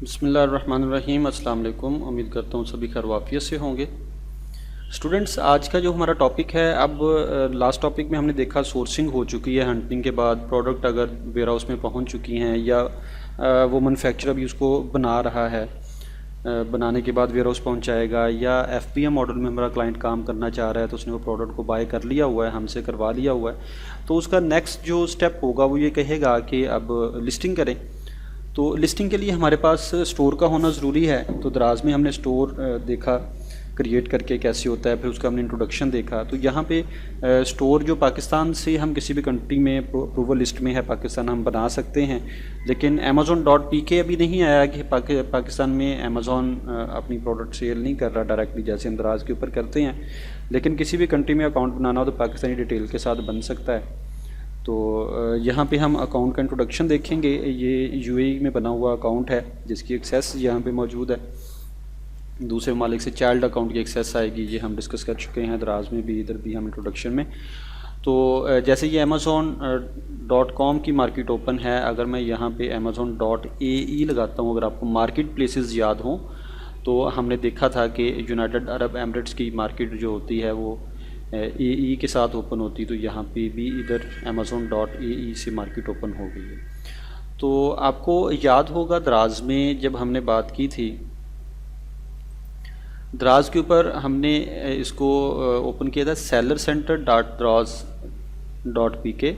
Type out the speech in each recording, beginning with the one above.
बिस्मिल्लाहिर्रहमानिर्रहीम। अस्सलाम वालेकुम। उम्मीद करता हूँ सभी खैर वाफियत से होंगे। स्टूडेंट्स, आज का जो हमारा टॉपिक है, अब लास्ट टॉपिक में हमने देखा सोर्सिंग हो चुकी है। हंटिंग के बाद प्रोडक्ट अगर वेयर हाउस में पहुँच चुकी हैं या वो मैन्युफैक्चरर भी उसको बना रहा है, बनाने के बाद वेयर हाउस पहुँचाएगा, या FPM मॉडल में हमारा क्लाइंट काम करना चाह रहा है तो उसने वो प्रोडक्ट को बाय कर लिया हुआ है, हमसे करवा लिया हुआ है, तो उसका नेक्स्ट जो स्टेप होगा वो ये कहेगा कि अब लिस्टिंग करें। तो लिस्टिंग के लिए हमारे पास स्टोर का होना ज़रूरी है। तो दराज में हमने स्टोर देखा क्रिएट करके कैसे होता है, फिर उसका हमने इंट्रोडक्शन देखा। तो यहाँ पे स्टोर जो पाकिस्तान से हम किसी भी कंट्री में अप्रूवल लिस्ट में है पाकिस्तान, हम बना सकते हैं, लेकिन Amazon.pk अभी नहीं आया कि पाकिस्तान में अमेज़ॉन अपनी प्रोडक्ट सेल नहीं कर रहा डायरेक्टली, जैसे हम दराज के ऊपर करते हैं। लेकिन किसी भी कंट्री में अकाउंट बनाना हो तो पाकिस्तानी डिटेल के साथ बन सकता है। तो यहाँ पे हम अकाउंट का इंट्रोडक्शन देखेंगे। ये UAE में बना हुआ अकाउंट है जिसकी एक्सेस यहाँ पे मौजूद है। दूसरे मालिक से चाइल्ड अकाउंट की एक्सेस आएगी, ये हम डिस्कस कर चुके हैं दराज में भी, इधर भी हम इंट्रोडक्शन में। तो जैसे ये Amazon.com की मार्केट ओपन है, अगर मैं यहाँ पे Amazon.ae लगाता हूँ, अगर आपको मार्केट प्लेसेस याद हों तो हमने देखा था कि यूनाइटेड अरब एमिरेट्स की मार्केट जो होती है वो AE के साथ ओपन होती, तो यहाँ पे भी इधर Amazon.ae से मार्केट ओपन हो गई है। तो आपको याद होगा दराज में जब हमने बात की थी, दराज के ऊपर हमने इसको ओपन किया था सेलर सेंटर .draz.pk।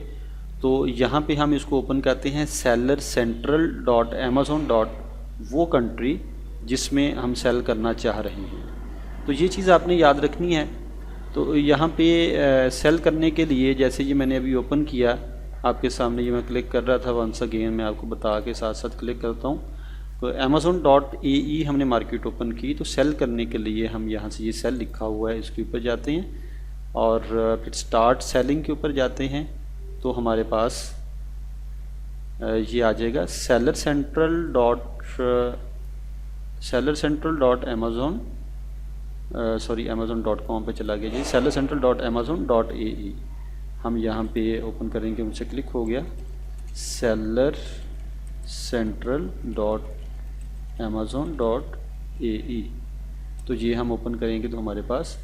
तो यहाँ पे हम इसको ओपन करते हैं सेलर सेंट्रल .amazon. वो कंट्री जिसमें हम सेल करना चाह रहे हैं। तो ये चीज़ आपने याद रखनी है। तो यहाँ पे सेल करने के लिए, जैसे ये मैंने अभी ओपन किया आपके सामने, ये मैं क्लिक कर रहा था, वंस अगेन मैं आपको बता के साथ साथ क्लिक करता हूँ। तो Amazon.ae हमने मार्केट ओपन की। तो सेल करने के लिए हम यहाँ से, ये सेल लिखा हुआ है, इसके ऊपर जाते हैं और फिर स्टार्ट सेलिंग के ऊपर जाते हैं। तो हमारे पास ये आ जाएगा seller central dot Amazon, sorry Amazon.com पे चला गया जी, सेलर सेंट्रल .amazon.ae। हम यहाँ पे ओपन करेंगे, उनसे क्लिक हो गया सेलर सेंट्रल .amazon.ae। तो ये हम ओपन करेंगे तो हमारे पास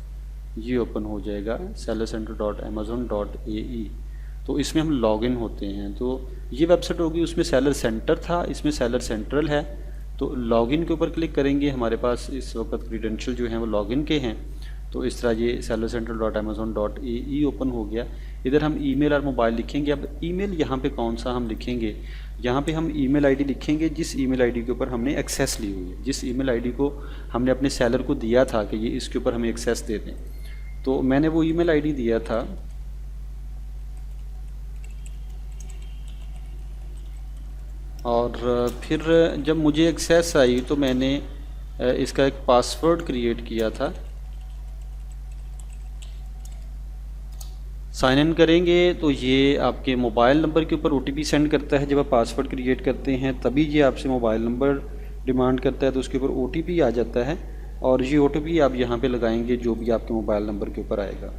ये ओपन हो जाएगा सेलर सेंट्रल .amazon.ae। तो इसमें हम लॉगिन होते हैं। तो ये वेबसाइट होगी, उसमें सेलर सेंटर था, इसमें सेलर सेंट्रल है। तो लॉगिन के ऊपर क्लिक करेंगे, हमारे पास इस वक्त क्रीडेंशियल जो हैं वो लॉगिन के हैं। तो इस तरह ये सेलर सेंट्रल .amazon.ae ओपन हो गया। इधर हम ईमेल और मोबाइल लिखेंगे। अब ईमेल यहाँ पे कौन सा हम लिखेंगे, यहाँ पे हम ईमेल आईडी लिखेंगे जिस ईमेल आईडी के ऊपर हमने एक्सेस ली हुई है, जिस ईमेल आईडी को हमने अपने सेलर को दिया था कि ये इसके ऊपर हमें एक्सेस दे दें। तो मैंने वो ईमेल आईडी दिया था, और फिर जब मुझे एक्सेस आई तो मैंने इसका एक पासवर्ड क्रिएट किया था। साइन इन करेंगे तो ये आपके मोबाइल नंबर के ऊपर OTP सेंड करता है। जब आप पासवर्ड क्रिएट करते हैं तभी ये आपसे मोबाइल नंबर डिमांड करता है, तो उसके ऊपर OTP आ जाता है, और ये OTP आप यहाँ पे लगाएंगे जो भी आपके मोबाइल नंबर के ऊपर आएगा।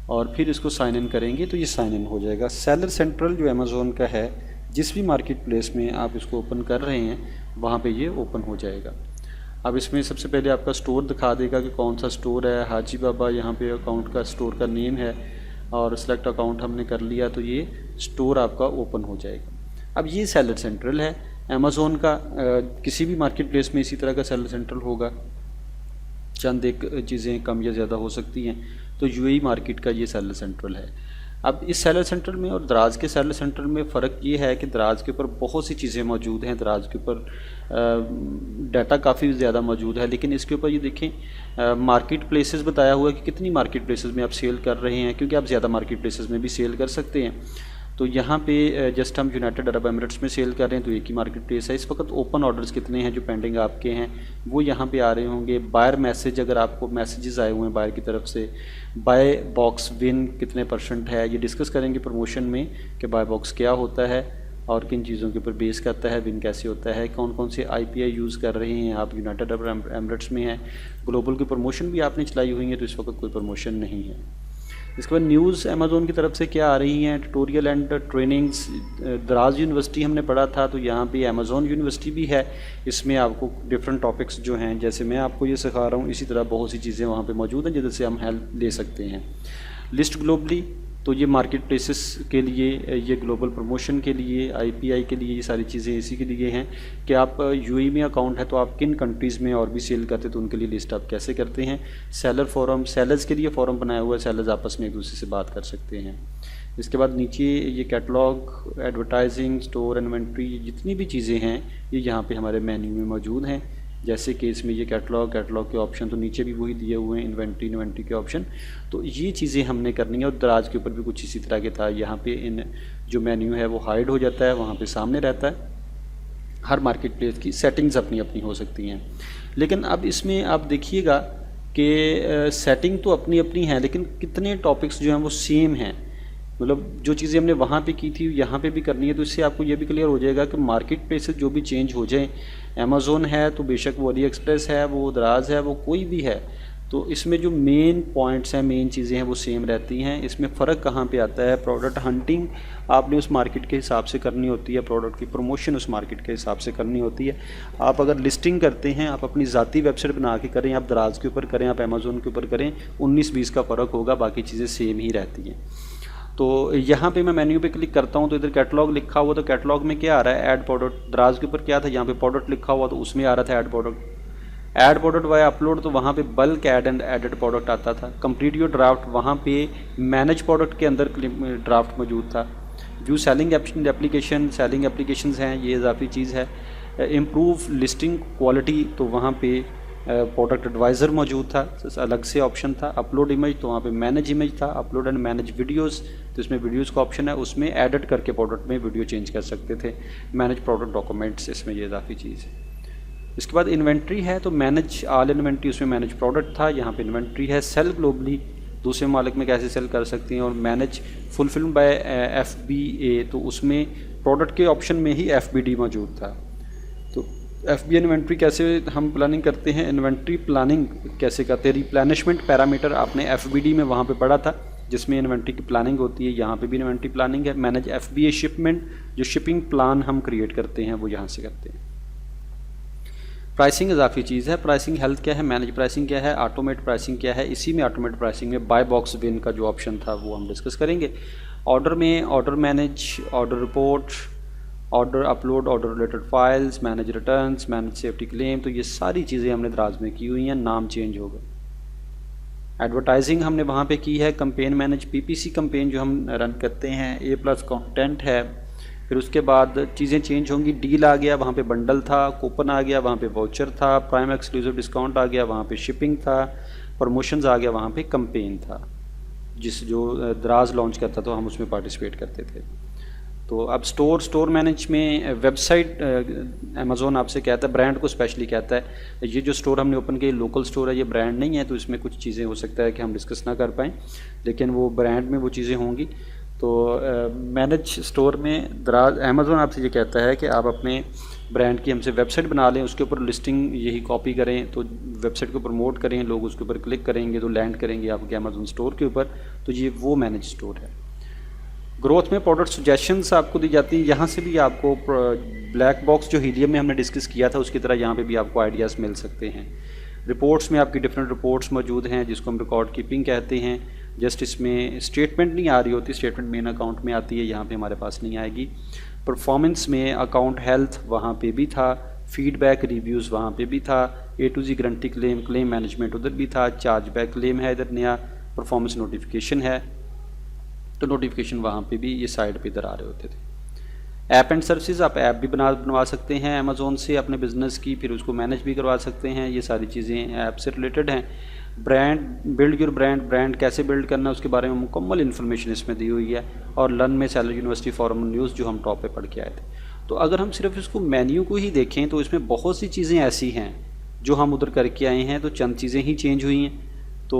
और फिर इसको साइन इन करेंगे तो ये साइन इन हो जाएगा। सेलर सेंट्रल जो Amazon का है, जिस भी मार्केट प्लेस में आप इसको ओपन कर रहे हैं वहाँ पे ये ओपन हो जाएगा। अब इसमें सबसे पहले आपका स्टोर दिखा देगा कि कौन सा स्टोर है। हाजी बाबा यहाँ पे अकाउंट का स्टोर का नेम है, और सिलेक्ट अकाउंट हमने कर लिया तो ये स्टोर आपका ओपन हो जाएगा। अब ये सेलर सेंट्रल है Amazon का। किसी भी मार्केट प्लेस में इसी तरह का सेलर सेंट्रल होगा, चंद एक चीज़ें कम या ज़्यादा हो सकती हैं। तो UAE मार्केट का ये सेलर सेंट्रल है। अब इस सेलर सेंट्रल में और दराज के सेलर सेंट्रल में फ़र्क ये है कि दराज के ऊपर बहुत सी चीज़ें मौजूद हैं, दराज के ऊपर डाटा काफ़ी ज़्यादा मौजूद है। लेकिन इसके ऊपर ये देखें मार्केट प्लेसेस बताया हुआ है कि कितनी मार्केट प्लेसेस में आप सेल कर रहे हैं, क्योंकि आप ज़्यादा मार्केट प्लेसेस में भी सेल कर सकते हैं। तो यहाँ पे जस्ट हम यूनाइटेड अरब एमिरेट्स में सेल कर रहे हैं तो एक ही मार्केट प्लेस है। इस वक्त ओपन ऑर्डर्स कितने हैं जो पेंडिंग आपके हैं वो यहाँ पे आ रहे होंगे। बायर मैसेज, अगर आपको मैसेजेस आए हुए हैं बायर की तरफ से, बाय बॉक्स विन कितने % है, ये डिस्कस करेंगे प्रमोशन में कि बाय बॉक्स क्या होता है और किन चीज़ों के ऊपर बेस करता है, विन कैसे होता है, कौन कौन से IPI यूज़ कर रहे हैं आप, यूनाइटेड अरब एमिरेट्स में हैं। ग्लोबल की प्रमोशन भी आपने चलाई हुई है तो इस वक्त कोई प्रमोशन नहीं है। इसके बाद न्यूज़ अमेज़ोन की तरफ से क्या आ रही हैं, ट्यूटोरियल एंड ट्रेनिंग्स। दराज यूनिवर्सिटी हमने पढ़ा था, तो यहाँ पे अमेज़ोन यूनिवर्सिटी भी है। इसमें आपको डिफरेंट टॉपिक्स जो हैं, जैसे मैं आपको ये सिखा रहा हूँ, इसी तरह बहुत सी चीज़ें वहाँ पे मौजूद हैं जिससे हम हेल्प ले सकते हैं। लिस्ट ग्लोबली, तो ये मार्केट प्लेसेस के लिए, ये ग्लोबल प्रमोशन के लिए, आईपीआई के लिए, ये सारी चीज़ें इसी के लिए हैं कि आप यूएई में अकाउंट है तो आप किन कंट्रीज़ में और भी सेल करते तो उनके लिए लिस्ट आप कैसे करते हैं। सेलर फोरम, सेलर्स के लिए फोरम बनाया हुआ है, सेलर्स आपस में एक दूसरे से बात कर सकते हैं। इसके बाद नीचे ये कैटलॉग, एडवर्टाइजिंग, स्टोर, इन्वेंट्री, जितनी भी चीज़ें हैं ये यहाँ पे हमारे मेन्यू में मौजूद हैं। जैसे कि इसमें ये कैटलॉग के ऑप्शन तो नीचे भी वही दिए हुए हैं, इन्वेंट्री के ऑप्शन। तो ये चीज़ें हमने करनी है। और दराज के ऊपर भी कुछ इसी तरह के था। यहाँ पे इन जो मेन्यू है वो हाइड हो जाता है, वहाँ पे सामने रहता है। हर मार्केट प्लेस की सेटिंग्स अपनी अपनी हो सकती हैं, लेकिन अब इसमें आप देखिएगा कि सेटिंग तो अपनी अपनी है, लेकिन कितने टॉपिक्स जो हैं वो सेम हैं। मतलब जो चीज़ें हमने वहाँ पे की थी यहाँ पे भी करनी है। तो इससे आपको ये भी क्लियर हो जाएगा कि मार्केट प्लेसेस जो भी चेंज हो जाए, अमेज़ोन है तो बेशक वो अली एक्सप्रेस है, वो दराज है, वो कोई भी है, तो इसमें जो मेन पॉइंट्स हैं, मेन चीज़ें हैं वो सेम रहती हैं। इसमें फ़र्क कहाँ पे आता है, प्रोडक्ट हंटिंग आपने उस मार्केट के हिसाब से करनी होती है, प्रोडक्ट की प्रमोशन उस मार्केट के हिसाब से करनी होती है। आप अगर लिस्टिंग करते हैं, आप अपनी ज़ाती वेबसाइट बना के करें, आप दराज के ऊपर करें, आप अमेज़ोन के ऊपर करें, 19-20 का फ़र्क होगा, बाकी चीज़ें सेम ही रहती हैं। तो यहाँ पे मैं मेन्यू पे क्लिक करता हूँ तो इधर कैटलॉग लिखा हुआ, तो कैटलॉग में क्या आ रहा है, ऐड प्रोडक्ट। दराज के ऊपर क्या था, यहाँ पे प्रोडक्ट लिखा हुआ तो उसमें आ रहा था ऐड प्रोडक्ट वाया अपलोड, तो वहाँ पे bulk add and added product आता था। कंप्लीट योर ड्राफ्ट, वहाँ पे मैनेज प्रोडक्ट के अंदर ड्राफ्ट मौजूद था। व्यू सेलिंग एप्लीकेशंस हैं, ये इजाफी चीज़ है। इम्प्रूव लिस्टिंग क्वालिटी, तो वहाँ पे प्रोडक्ट एडवाइज़र मौजूद था, अलग से ऑप्शन था। अपलोड इमेज, तो वहाँ पे मैनेज इमेज था। अपलोड एंड मैनेज वीडियोस, तो इसमें वीडियोस का ऑप्शन है, उसमें एडिट करके प्रोडक्ट में वीडियो चेंज कर सकते थे। मैनेज प्रोडक्ट डॉक्यूमेंट्स, इसमें ये इजाफी चीज़ है। इसके बाद इन्वेंट्री है, तो मैनेज ऑल इन्वेंट्री, उसमें मैनेज प्रोडक्ट था, यहाँ पे इन्वेंट्री है। सेल ग्लोबली, दूसरे मालिक में कैसे सेल कर सकती हैं। और मैनेज फुलफिल्ड बाय FBA, तो उसमें प्रोडक्ट के ऑप्शन में ही FBD मौजूद था। तो FBA इन्वेंट्री कैसे हम प्लानिंग करते हैं, इन्वेंट्री प्लानिंग कैसे करते हैं। रिप्लेनिशमेंट पैरामीटर आपने FBD में वहाँ पे पढ़ा था, जिसमें इन्वेंट्री की प्लानिंग होती है, यहाँ पे भी इन्वेंट्री प्लानिंग है। मैनेज FBA शिपमेंट, जो शिपिंग प्लान हम क्रिएट करते हैं वो यहाँ से करते हैं। प्राइसिंग इजाफी चीज़ है। प्राइसिंग हेल्थ क्या है, मैनेज प्राइसिंग क्या है, ऑटोमेट प्राइसिंग क्या है। इसी में ऑटोमेट प्राइसिंग में बाय बॉक्स विन का जो ऑप्शन था वो हम डिस्कस करेंगे। ऑर्डर में order manage, order report, order upload, order related files, manage returns, manage safety claim, तो ये सारी चीज़ें हमने दराज में की हुई हैं। नाम चेंज होगा। एडवर्टाइजिंग हमने वहाँ पे की है। कंपेन मैनेज, PPC कंपेन जो हम रन करते हैं, A+ कंटेंट है। फिर उसके बाद चीज़ें चेंज होंगी। डील आ गया, वहाँ पे बंडल था। कूपन आ गया, वहाँ पे वाउचर था। प्राइम एक्सक्लूसिव डिस्काउंट आ गया, वहाँ पे शिपिंग था। प्रमोशंस आ गया, वहाँ पे कंपेन था। जो दराज लॉन्च करता तो हम उसमें पार्टिसिपेट करते थे। तो अब स्टोर मैनेज में वेबसाइट, अमेज़ोन आपसे कहता है, ब्रांड को स्पेशली कहता है। ये जो स्टोर हमने ओपन किया लोकल स्टोर है, ये ब्रांड नहीं है, तो इसमें कुछ चीज़ें हो सकता है कि हम डिस्कस ना कर पाएँ, लेकिन वो ब्रांड में वो चीज़ें होंगी। तो मैनेज स्टोर में दराज अमेज़ोन आपसे ये कहता है कि आप अपने ब्रांड की हमसे वेबसाइट बना लें, उसके ऊपर लिस्टिंग यही कॉपी करें, तो वेबसाइट को प्रमोट करें, लोग उसके ऊपर क्लिक करेंगे तो लैंड करेंगे आपके अमेज़ोन स्टोर के ऊपर। तो ये वो मैनेज स्टोर है। ग्रोथ में प्रोडक्ट सजेशंस आपको दी जाती हैं। यहाँ से भी आपको ब्लैक बॉक्स जो हीलियम में हमने डिस्कस किया था उसकी तरह यहाँ पे भी आपको आइडियाज़ मिल सकते हैं। रिपोर्ट्स में आपकी डिफरेंट रिपोर्ट्स मौजूद हैं, जिसको हम रिकॉर्ड कीपिंग कहते हैं। जस्ट इसमें स्टेटमेंट नहीं आ रही होती, स्टेटमेंट मेन अकाउंट में आती है, यहाँ पे हमारे पास नहीं आएगी। परफॉर्मेंस में अकाउंट हेल्थ वहाँ पे भी था। फीडबैक रिव्यूज़ वहाँ पे भी था। A to Z guarantee claim management उधर भी था। चार्जबैक क्लेम है इधर नया। परफॉर्मेंस नोटिफिकेशन है, तो नोटिफिकेशन वहाँ पे भी ये साइड पे इधर आ रहे होते थे। ऐप एंड सर्विसेज, आप ऐप भी बनवा सकते हैं अमेज़ोन से अपने बिज़नेस की, फिर उसको मैनेज भी करवा सकते हैं। ये सारी चीज़ें ऐप से रिलेटेड हैं। ब्रांड, बिल्ड योर ब्रांड कैसे बिल्ड करना है उसके बारे में मुकम्मल इन्फॉर्मेशन इसमें दी हुई है। और लर्न में सेलर यूनिवर्सिटी फॉरम न्यूज़ जो हम टॉप पे पढ़ के आए थे। तो अगर हम सिर्फ इसको मेन्यू को ही देखें तो इसमें बहुत सी चीज़ें ऐसी हैं जो हम उधर करके आए हैं, तो चंद चीज़ें ही चेंज हुई हैं। तो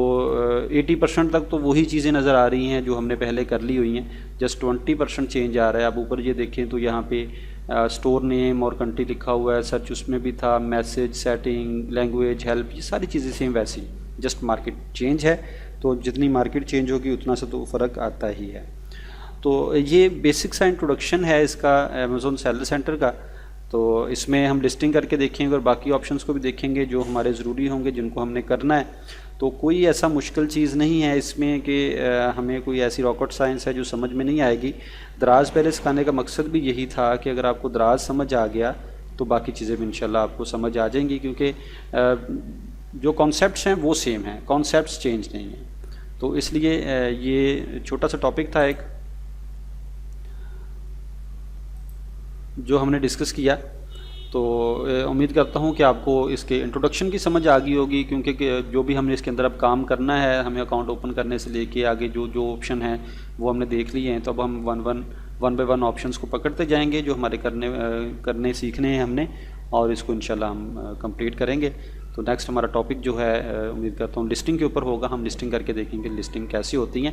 80% तक तो वही चीज़ें नज़र आ रही हैं जो हमने पहले कर ली हुई हैं। जस्ट 20% चेंज आ रहा है। अब ऊपर ये देखें तो यहाँ पे स्टोर नेम और कंट्री लिखा हुआ है। सर्च उसमें भी था। मैसेज, सेटिंग, लैंग्वेज, हेल्प, ये सारी चीज़ें सेम वैसी, जस्ट मार्केट चेंज है। तो जितनी मार्केट चेंज होगी उतना से तो फ़र्क आता ही है। तो ये बेसिक सा इंट्रोडक्शन है इसका अमेज़ॉन सेलर सेंटर का। तो इसमें हम लिस्टिंग करके देखेंगे और बाकी ऑप्शंस को भी देखेंगे जो हमारे ज़रूरी होंगे, जिनको हमने करना है। तो कोई ऐसा मुश्किल चीज़ नहीं है इसमें कि हमें कोई ऐसी रॉकेट साइंस है जो समझ में नहीं आएगी। दराज पहले सिखाने का मकसद भी यही था कि अगर आपको दराज समझ आ गया तो बाकी चीज़ें भी इंशाल्लाह आपको समझ आ जाएंगी, क्योंकि जो कॉन्सेप्ट्स हैं वो सेम हैं, कॉन्सेप्ट्स चेंज नहीं हैं। तो इसलिए ये छोटा सा टॉपिक था एक जो हमने डिस्कस किया। तो उम्मीद करता हूँ कि आपको इसके इंट्रोडक्शन की समझ आ गई होगी, क्योंकि जो भी हमने इसके अंदर अब काम करना है, हमें अकाउंट ओपन करने से लेके आगे जो जो ऑप्शन है वो हमने देख लिए हैं। तो अब हम वन बाय वन ऑप्शंस को पकड़ते जाएंगे जो हमारे करने सीखने हैं हमने, और इसको इंशाल्लाह हम कंप्लीट करेंगे। तो नेक्स्ट हमारा टॉपिक जो है उम्मीद करता हूँ लिस्टिंग के ऊपर होगा। हम लिस्टिंग करके देखेंगे लिस्टिंग कैसी होती हैं,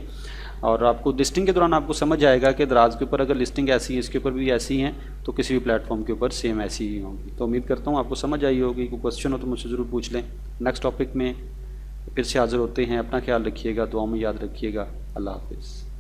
और आपको लिस्टिंग के दौरान आपको समझ आएगा कि दराज के ऊपर अगर लिस्टिंग ऐसी है, इसके ऊपर भी ऐसी हैं, तो किसी भी प्लेटफॉर्म के ऊपर सेम ऐसी ही होंगी। तो उम्मीद करता हूँ आपको समझ आई होगी। कोई क्वेश्चन हो तो मुझसे ज़रूर पूछ लें। नेक्स्ट टॉपिक में फिर से हाज़िर होते हैं। अपना ख्याल रखिएगा, दुआ में याद रखिएगा। अल्लाह हाफिज़।